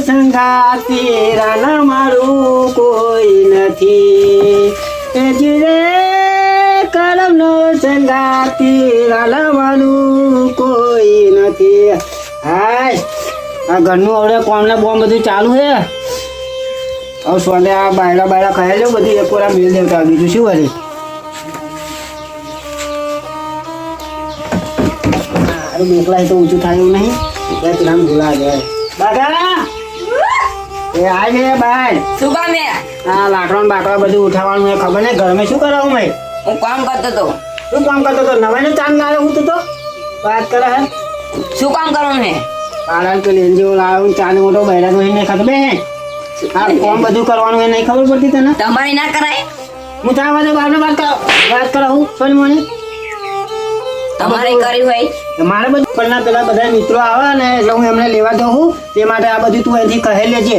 સંગાતી રાના મારું કોઈ નથી એ જીરે કરમનો સંગાતી રાના મારું કોઈ નથી. હાય આ ઘરનું હવે કોમને બોમ બધું ચાલુ છે. હવે સોને આ બાયડા ખાઈ લો બધી એકોરા મેલ દેવતા બીજું શું વળી. મારું બેકલા તો ઊંચું થાય એવું નહીં. પેલા ભૂલા જાય બાગા એ આજે ભાઈ શું કામ હે? આ લાકડા બાકડા બધું ઉઠાવવાનું હે. ખબર નહીં ઘરમાં શું કરાવું મેં? હું કામ કરતો તો. શું કામ કરતો તો? નવાઈને ચાંદ લાવ્યો હું તો વાત કરે હે. શું કામ કરવાનું હે? પાલન તો લેન જેવો લાવ્યો ચાંદ મોટો બૈરા તો નહીં ખબર હે. આ કોમ બધું કરવાનું હે નહીં ખબર પડતી તને? તમારી ના કરાય. હું તારા વાદે બાપને વાત કરાવું સોની મને તમારે કરી હોય મારે બધું પણ પેલા બધા મિત્રો આવે ને એટલે હું એમને લેવા દઉં તે માટે આ બધું તું અહીંથી કહે લેજે.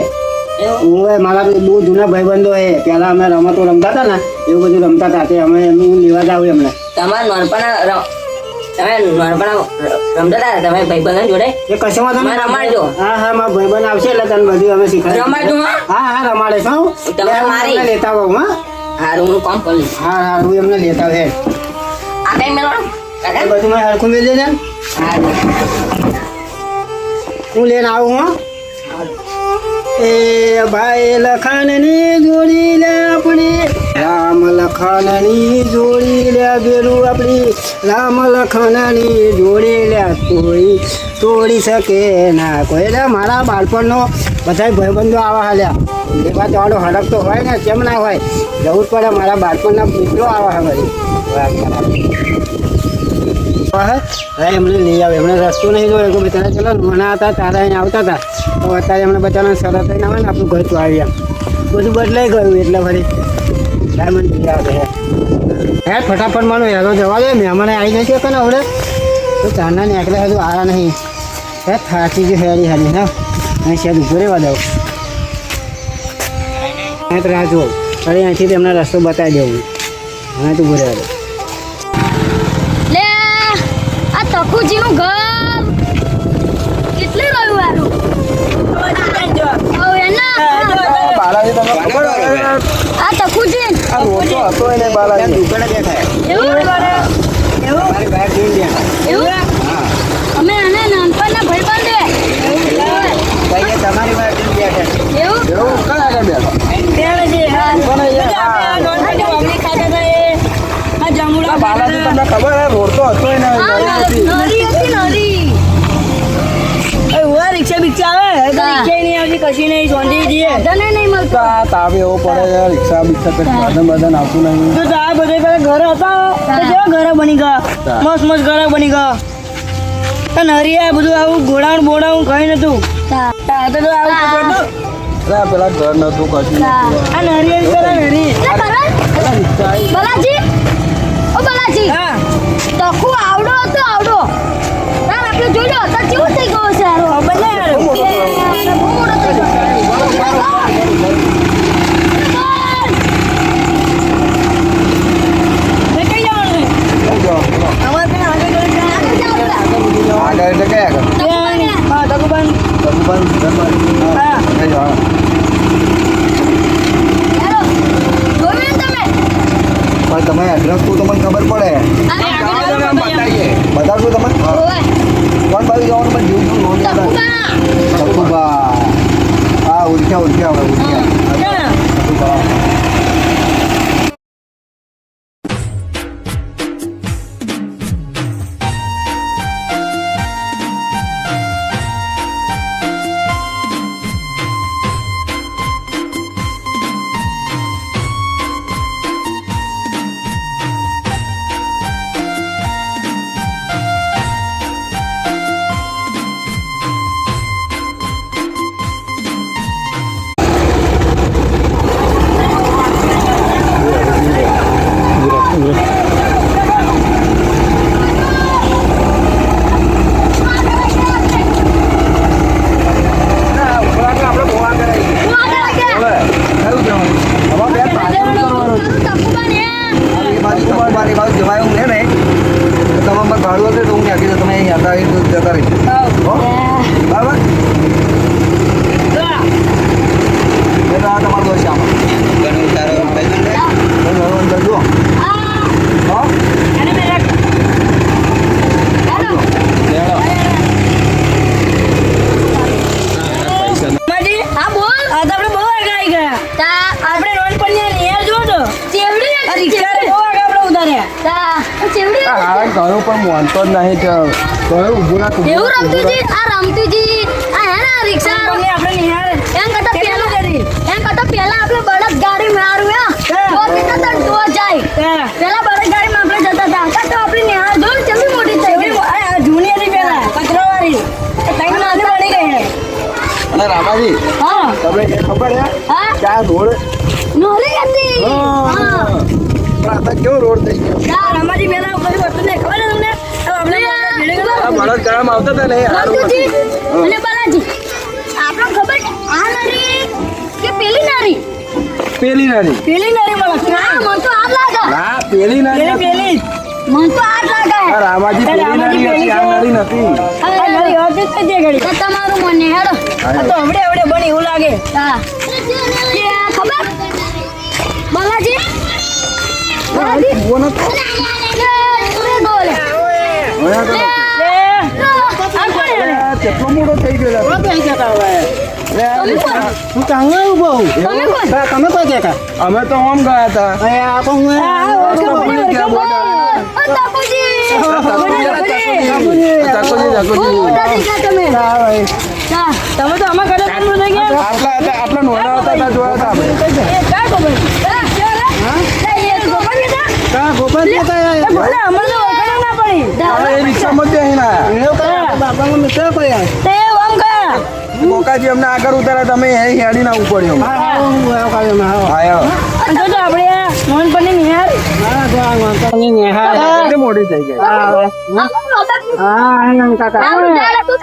હું મારા બહુ જૂના ભાઈબંધો હે પેલા અમે રમતો રમતા હતા ને એવું બધું રમતા હતા તે અમે હું લેવા જાઉં એમને. તમારા નાનપણા રમતા હતા તમે ભાઈબંધ જોડે એ કશામાં તમે રમાડજો. હા હા મારા ભાઈબંધ આવશે એટલે તને બધું અમે શીખવાડીશું. રમાડજો. હા હા રમાડે છું તમે મારી લેતા આવું. હા હારું હું કામ કરી હા હા હું એમને લેતા આવું. આ કઈ મેળવાનું એ બધું મેં હરખું મેળ દેજે ને. હું લઈને આવું. હા એ ભાઈ લખાણની જોડી લે આપણી રામ લખાણની જોડી લે બેલું આપણી રામ લખાણની જોડી લે કોઈ તોડી શકે ના કોઈ. એટલે મારા બાળપણનો બધા ભાઈબંધો આવા હાલ્યા લેવા જવાનો હડક તો હોય ને કેમ ના હોય જવું જ પડે. મારા બાળપણના મિત્રો આવા હા વળી હવે એમને લઈ આવે. એમને રસ્તો નહીં જોયો કે બધાને ચલો નાના હતા તારા અહીંયા આવતા હતા તો અત્યારે એમને બધાને શરત થઈને આવે ને આપણું ઘર તો આવી એમ બધું બદલાઈ ગયું એટલે ફરી ડાયમંડ લઈ આવે હે ફટાફટ માનો હેલો જવા દે મહેમાને આવી જશે કે ને હવે તો ચારના ને એકલા હજુ આરા નહીં હે થાકી ગયું હેરી હારી હા અહીં શાયદ ઊભો રહેવા દઉં અહીં તો રાહ જોઉં ફરી અહીંથી તેમને રસ્તો બતાવી દેવું અહીં તો ઊભો રહેવા દઉં. તકુજીનું ઘર કેટલે રહ્યું વારું આ તકુજી અમે આને નાનપણના ભાઈબંધ ખબર હે રોડ તો હતો રિક્ષા બિક્ષા આવે રિક્ષા નહીં આવતી કશી નહીં સોંધી જઈએ નહીં મળતા તાવ એવો પડે રિક્ષા બિક્ષા બદન આવતું નહીં તો આ બધે પેલા ઘર હતા કેવા ઘર બની ગયા મસ્ત મસ્ત ઘર બની ગયા નરિયા બધું આવું ગોડાઉન બોડાઉન કઈ નતું પેલા ઘર નતું કશું આ નરિયા પેલા નરી બલાજી ઓ બલાજી હા તકુ આવડો હતો આવડો તાર આપણે જોઈ લો તો કેવું થઈ ગયો છે આરો ખબર તમે એડ્રેસ તો તમને ખબર પડે બતાવશો તમે કોણ બાજુ જવાનું પણ જીવ નોંધ હા ઓળખ્યા જતા રહીશું હો? બરાબર એ તો આ તમારો દોસ્ત આમાં ઘણું સારો ભાઈબંધ છે. તમે હવે અંદર જુઓ હો હા બોલ આ તો આપણે બહુ આગળ આવી ગયા. તા આપણે નાનપણની નિહાર જોવો તો ચેવડી આ રિક્ષાને બહુ આગળ આપણે ઉતાર્યા. તા ચેવડી હા ઘણું પણ માનતો જ નહીં કે ઘણું ઊભું રાખું એવું રમતુજી આ રમતુજી આ હે ને રિક્ષા નાનપણની આપણે નિહાર એમ કરતા કેટલું પહેલા કરી? આપણે બળદ ગાડી મારું હા. તો કેટલા તક તો જાય હા. પહેલા બળદ ગાડીમાં આપણે જતા હતા અત્યારે તો આપણી નિહાળ જો ને કેવી મોટી થઈ ગઈ આ જૂની હતી પેલા કચરાવાળી. એ ત્રણ નાની બની ગઈ છે. અને રામાજી હા તમને એ ખબર છે હા કે આ રોડ નોરી હતી હા પણ આ તો કેવો રોડ થઈ ગયો આ રમાજી પેલા બધી વસ્તુ ને ખબર છે તમને? હવે આપણે ભેળી ગયો. આ બળદ ગાળામાં આવતા હતા ને એ હારું રમતુજી હતું. અને બાલાજી આપણને ખબર છે આ નારી કે પેલી નારી પેલી નાની પેલી નાની મળે. ના મન તો આ લાગે ના પેલી નાની પેલી પેલી. મન તો આ લાગે આ રામાજી પેલી નાની હતી આ નાની નથી આ નાની હોતી જ થઈ ગઈ. તો તમારું મને હેડો આ તો હવડે હવડે બની એવું લાગે. હા કે ખબર બાલાજી બાલાજી ઉભો નતો લે બોલે અહીંયા તો લે, આ કોણ છે? આ કેટલો મોટો થઈ ગયો છે. લે, આ રિક્ષા. હું કાંગો ઉભો હું તમે કોણ તમે કોઈ કહેતા અમે તો ઓમ ગયા હતા અહીંયા આ કોણ આ ઓળખે તો પડી, ભૂલી ગયા ઓળખે મોટા. ઓ તાપુજી ચાકોજી, ચાકોજી. મોટા થઈ ગયા તમે હા તમે તો આમાં કરે કામ થઈ ગયા. આપણા નોના હતા ત્યાં જોયા હતા આપણે. એ કાં ખબર? એ ગોપાલ બેટા? કા ગોપાલ જતા એ ભલે અમને તો ઓળખાણ ના પડી. હવે એ રિક્ષામાં જ બેસીને આયા. એવું કયા બાપાનો મિત્ર કોઈ આવે તે આમ ગયા. મોકાજી અમને આગળ ઉતાર્યા તમે અહીં હેડી ના ઉપડ્યો હા હા હું આવ્યો કાલે માં આવો આયો અને જો તો આપણે આ મોહનપુરની નિહાર હા જો આ વાંધો નહીં નેહા કેટલી મોટી થઈ ગઈ હા આનંદ કાકા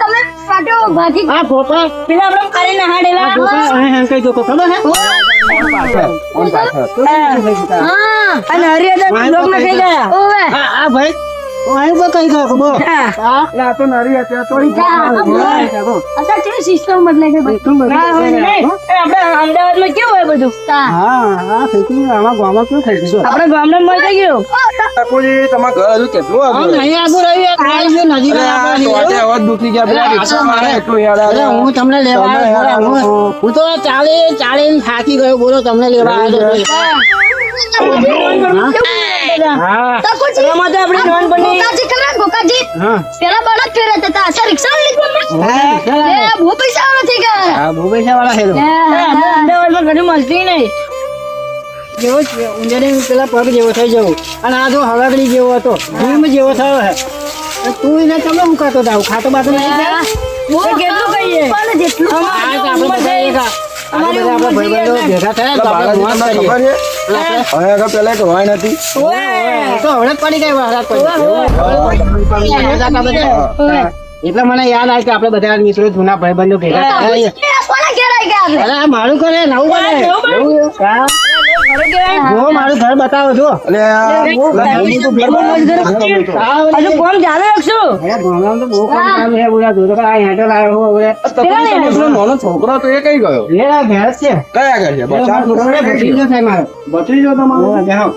તમે પાટો ભાજી હા ગોપાલ પેલા આપણે કાલે નહાડેલા. ગોપાલ અહીં કઈ જોતો ખબર હે કોણ પાછળ હા અને હરિયાદા લોક ના થઈ ગયા. ઓવે હા હા ભાઈ હું અહીં તો કઈ ગયો ખબર હા. હા એટલે આ તો નરી હતી તો અત્યારે કેવી સિસ્ટમ બદલાઈ ગઈ ભાઈ હા, હોય નહીં. એ આપણે અમદાવાદમાં કેવું હોય બધું? હા હા થઈ આમાં ગામમાં કેવું થઈ ગયું આપણે ગામડામાં મળી થઈ ગયું. ઠાકોરજી તમારા ઘર હજુ કેટલું આગળ? નહીં આગળ રહ્યું આવી ગયું નજીક અરે આ ટોટે અવાજ દુખી ગયા પેલા રિક્ષા મારે એટલું યાદ અરે આવે હું તમને લેવા તમે યાર આવ્યો આવો. હું તો ચાલે થાકી ગયો બોલો તમને લેવા આવ્યો હા તકુજી એમાં તો આપણે નાનપણની ગોકાજી ખરા ગોકાજી હા પેલા બળદ ફેરતા હતા અસર રિક્ષા લીધું હા લે બહુ પૈસા વાળા થઈ ગયા હા બહુ પૈસા વાળા હેલો લે, અમદાવાદમાં ઘણી મળતી નહીં. જેવો ઊંઝાની પેલા પગ જેવો થઈ જવો અને આ જો હવાગડી જેવો હતો ભીમ જેવો થયો હે તું એને તમે હું ખાતો દાવ ખાતો બાતો નહીં થાય? એ કેટલું કહીએ? પણ જેટલું આ તો આપણે બધા એક આપણે ભાઈબંધો ભેગા થયા તો આપણે બાલાજી મોજ તમને કરીએ. ખબર છે હવે આગળ પેલા એક રોય નથી ઓવે. તો હવડે જ પડી ગઈ વાત એટલે મને યાદ આવે કે આપણે બધા મિત્રો જૂના ભાઈબંધો ભેગા થયા છીએ. કોના ઘેર આવી ગયા આપણે? અરે આ મારું કરે નવું કરે એવું કરે? એવું? હા. ઘરે કહેવાય. જો મારું ઘર બતાવો છો અને આ હજુ કોમ ચાલુ રાખશું. અરે ગામડામાં તો બહુ કામ ચાલુ છે બોલા જો તો આ હેઠળ આવ્યો હું હવે તકલીફ તમે પેલો નાનો છોકરો તો એ કઈ ગયો એ આ ઘેર છે કયા આગળ છે બચાવ ભત્રીજો થાય મારો બત્રીજો તમારો બેહો.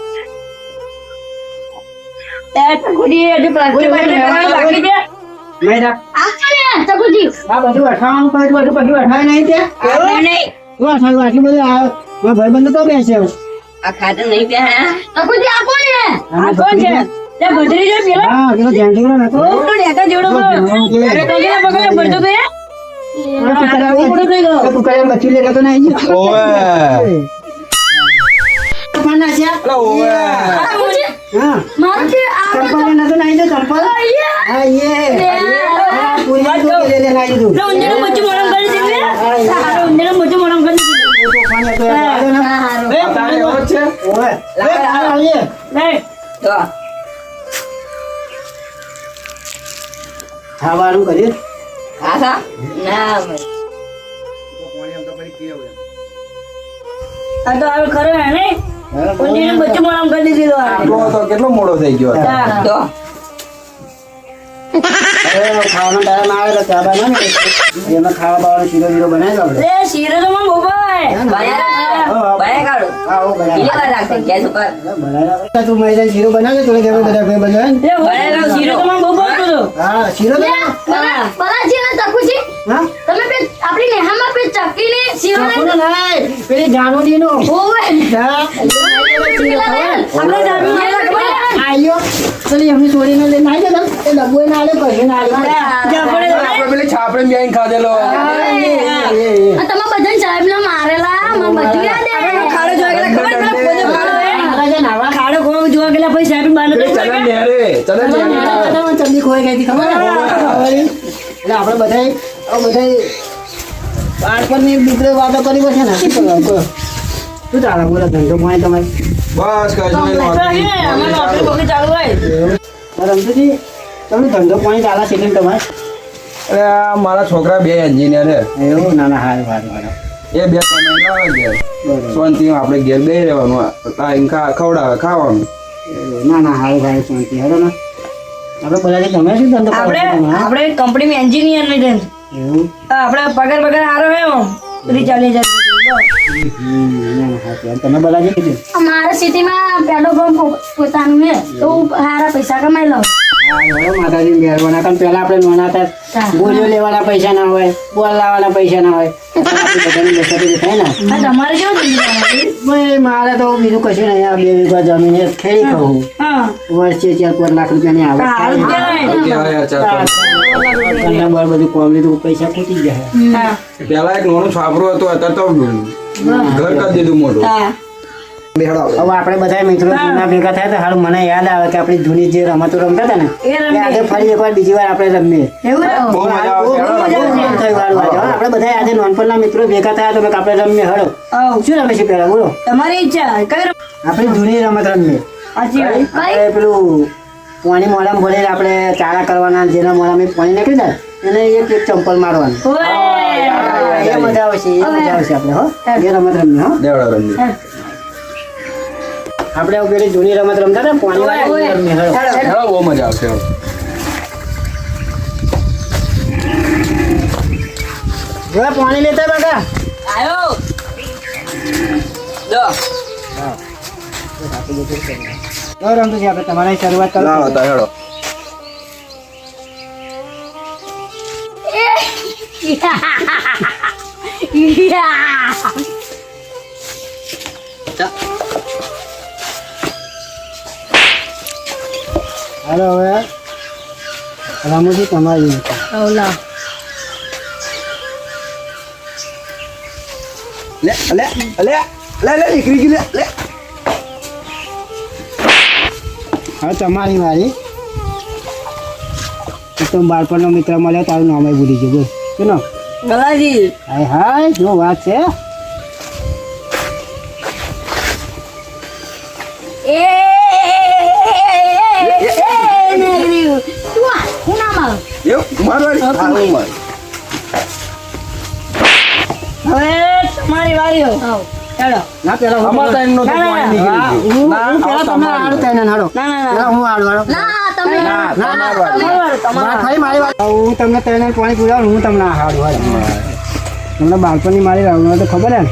એ ટકુડી હજુ પ્લાસ્ટિક બાકી છે. નહીં રા. આ કોને? તકુજી આ બધું અઠાવવાનું કહ્યું બધું અઠાવે નહીં તે એવું નહીં. શું અઠાવ્યું આટલું બધું આ મારા ભાઈબંધો તો બેસે આ ખાતર નહીં પહેર્યા. તકુજી આ કોને? આ કોણ છે? તે ભત્રીજો પેલો? હા પેલો ધ્યાન ઠીકરો નતો બહુ મોટો નેતા જેવડો બહુ. અરે ટોકીના પગલે પડતો તો એ? તું કરે બચી લે તો નહીં ઓવે હા ઓવે તકુજી મારું જે આ ચંપલ નતો નહીં તો ચંપલ હા યે હા પૂરી વાત તો લે લે નાઈ દઉં પેલો ઊંધિયાનું મોચું મોડમ કરી દીધું એ? પેલો ઊંધિયાનું મોચું મોડમ કરી દીધું. પાણી તો આવે ને તારે એવો જ છે ઓવે એ આ આવીએ નહીં. તો ખાવાનું કરીએ ખાસા ના આ તો હવે ખરો હે નહીં? ઊંધિયાનું મોચું મોડમ કરી દીધું આ. તો કેટલો મોડો થઈ ગયો હા. તો હવે ખાવાનો ટાઈમ આવે તો ચા બનાવે ને એમાં ખાવા બાવાનો શીરો બીરો બનાવી દો આપણે. એ શીરો તો મને બહુ ભાવે. બાયા કાઢો હા, હો, બનાવી. કેટલી વાર લાગશે ગેસ ઉપર બનાવી નાખો. તું મારી સાથે શીરો બનાવજો થોડી ઘરે બધા ભાઈ બંધ હોય ને. એ બનાવેલો શીરો તો મને બહુ ભાવતો હતો. હા શીરો લે, બનાવો. બલાજી અને તકુજી હા તમે પે આપણી નેહામાં પે ચકીની શીરો ચાકુનો નહીં, પેલી જાનોડીનો. ઓવે હા. આપણે જાણવું આયો ચલી અમે છોડીને લઈને આવી જતા એ ડબ્બો એને આલે પછી ના આલે. આપણે પેલી છાપડી બેન ખાધેલો તમે બધા સાહેબને મારેલા મને બધું યાદ હે. ખાડો જોવા ગયેલા ખબર પેલા પોતે ખાડો હે. ખાડો જોવા ગયેલા પછી સાહેબ બાર નતો ચલણ નેરે ચલણ નેરે ચંદી ખોઈ ગઈ હતી ખબર ને? એટલે આપણે બધાય બાળપણની દીકરીઓ વાતો કરી પડશે ને. શું કરવાનું કહો? શું ચાલે બોલો ધંધો પાણી તમારે? બસ કઈ અમારે નોકરી બોકરી ચાલુ હોય. રમતુજી તમને ધંધો પાણી ચાલે છે કેમ તમારે? અરે મારા છોકરા 2 એન્જિનિયર છે એવું ના ના હારું હારું હારું. એ 2 કમાઈને આવે ઘેર બરોબર. શાંતિ આપણે ઘેર બેહી રહેવાનું ટાઈમ ખવડાવે ખાવાનું ના ના હારું હારું શાંતિ હેડો ને આપણે બધાથી ગમે છે ધંધો આપણે પાણી? હા? આપણે કંપનીમાં એન્જિનિયર નહીં રહે. એવું આપણે પગાર સારો હે આમ 30-40 હજાર. ના ના હારું. તમે બધાથી કીધું અમારા સિટીમાં પેલો ગામ પોતાનું હે તો હું સારા પૈસા કમાઈ લઉં. માતાજી મહેરબાના કારણ પેલા આપણે નાના હતા ગોળીઓ લેવાના પૈસા ના હોય બોલ લાવવાના પૈસા ના હોય બધાની બચત થાય ને. આ તમારે કેવું ધંધો? ભાઈ મારે તો બીજું કશું નહીં આ 2 વીઘા જમીન છે, ખેડી કહું હા વર્ષે 4-5 લાખ રૂપિયાની આવક સારું થાય. કહેવાય. અત્યારે આ ચાર ઘરના બહાર બધું કોમ લીધું પૈસા ખૂટી જાય. હા પેલા એક નાનું છાપરું હતું અત્યારે તો ઘર કરી દીધું મોટું હા હવે આપણે બધા મિત્રો જૂના ભેગા થયા હતા હાલ મને યાદ આવે કે આપણી જૂની જે રમતો રમતા હતા ને એ રમીએ. એ આજે ફરી એકવાર બીજી વાર આપણે રમીએ. એવું હે? બહુ મજા બહુ આવશે મજા થયું હારું આજે. આપણે બધા આજે નાનપણના મિત્રો ભેગા થયા તો કંઈક આપણે રમીએ હળો. આવ. શું રમે છે પેલા બોલો? તમારી ઈચ્છા કઈ રમ- આપણી જૂની રમત રમીએ. સાચી વાત. આપણે પેલું પાણી મોઢામાં ભરીને આપણે ચારા કરવાના જેના મોઢામાં પાણી નીકળી જાય એને એક ચંપલ મારવાનું. ઓય. એ મજા આવશે એ મજા આવશે આપણે હો એ રમત રમીએ હો. દેવડા રંજી આપણે પેલી જૂની રમત રમતા હતા પાણી વાળી રમીએ હળો. હેલો બહુ મજા આવશે હેલો. જોયા પાણી લેતા બકા આયો લો તો રમતું છે આપણે તમારી શરૂઆત કરો. લાવો તો હેલો હાલો હવે રમુજી તમારી ઓલા. લે લે લે લે લે નીકળી ગઈ લે લે હવે તમારી વારી તો બાળપણનો મિત્ર મળ્યો તારું નામ ભૂલી ગયું બોલ શું નામ? ગલાજી. હાય હાય જો વાત છે. હું નામ આવે એવું મારવાડી હા હું માર હવે તમારી વારી હો. ચાલો. ના પેલા હું અમાર ટાઈમ નો તો ના, ના, પાણી હા, નીકળી હું ગયું હું પેલા તમને હારું થાય ને હાલો. ના ના પેલા ના હું હારું હાલો. ના તમે ના, તમારી વારી. તમારું વાત થઈ મારી વાત. હું તમને તેને પાણી પીવડાવું હું તમને હારું હાલો. તમને બાળપણની મારી રાવણ તો ખબર હે ને.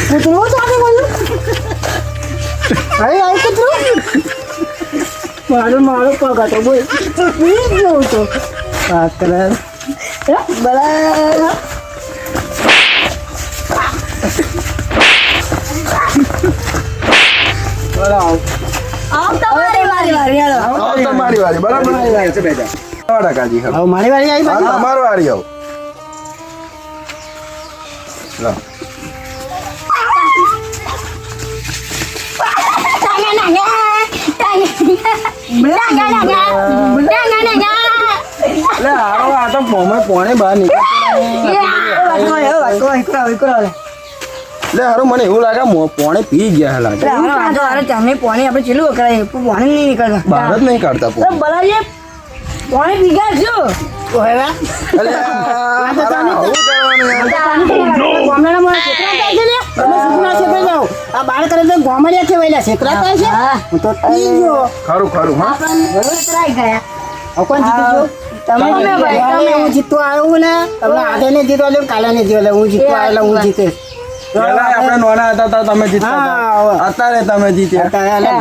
કૂતરું ચાલે બોલું અરે આ કૂતરું મારો પગ હતો બોલ ગયો તો વાત કરે બરાબર તમારી વારી આવો તમારી વારી બરાબર છે બેટા વાડા કાજી હવે મારી વારી આવી હા બાજુ તમારો વારી આવો લો લે આવો આ તો મોમે પોણે બહાર નીકળ લે હારું મને એવું લાગે પોણે પી ગયા લાગે ચાલને પાણી આપણે ચેલું કરાય પાણી નહીં નીકળતા. બહાર જ નહીં કાઢતા પોણે. બલાજી પાણી પીગાડજો તો હવે અલે આ તો ચાલી આવું કરવાનું યાર. ગામડાના મારા છોકરા થાય છે ને તમે સુખના છોકરા જાઓ આ બાર કરે તો ગામડિયા કહેવાય છોકરા થાય છે હું તો ઈ ગયો ખરું ખરું હા ટ્રાય ગયા હવે કોણ જીતી ગયો તમે ભાઈ, તમે હું જીતતો આવ્યો ને તમને આજે ને જીતો એટલે કાલે ને જીતો એટલે હું જીતતો આવ્યો એટલે હું જીતે પહેલા આપણે નાના હતા ત્યારે તમે જીતતા હા, હતા. અત્યારે તમે જીત્યા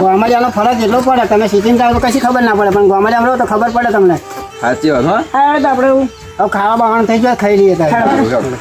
ગામડિયાનો ફરક એટલો પડે તમે સિટીને જાઓ તો કશી ખબર ના પડે પણ ગામડિયામાં રહો તો ખબર પડે તમને સાચી વાત હા હા તો આપણે હવે ખાવા બાવાનું થઈ જાય ખાઈ લઈએ ત્યારે ખરું, ખરું.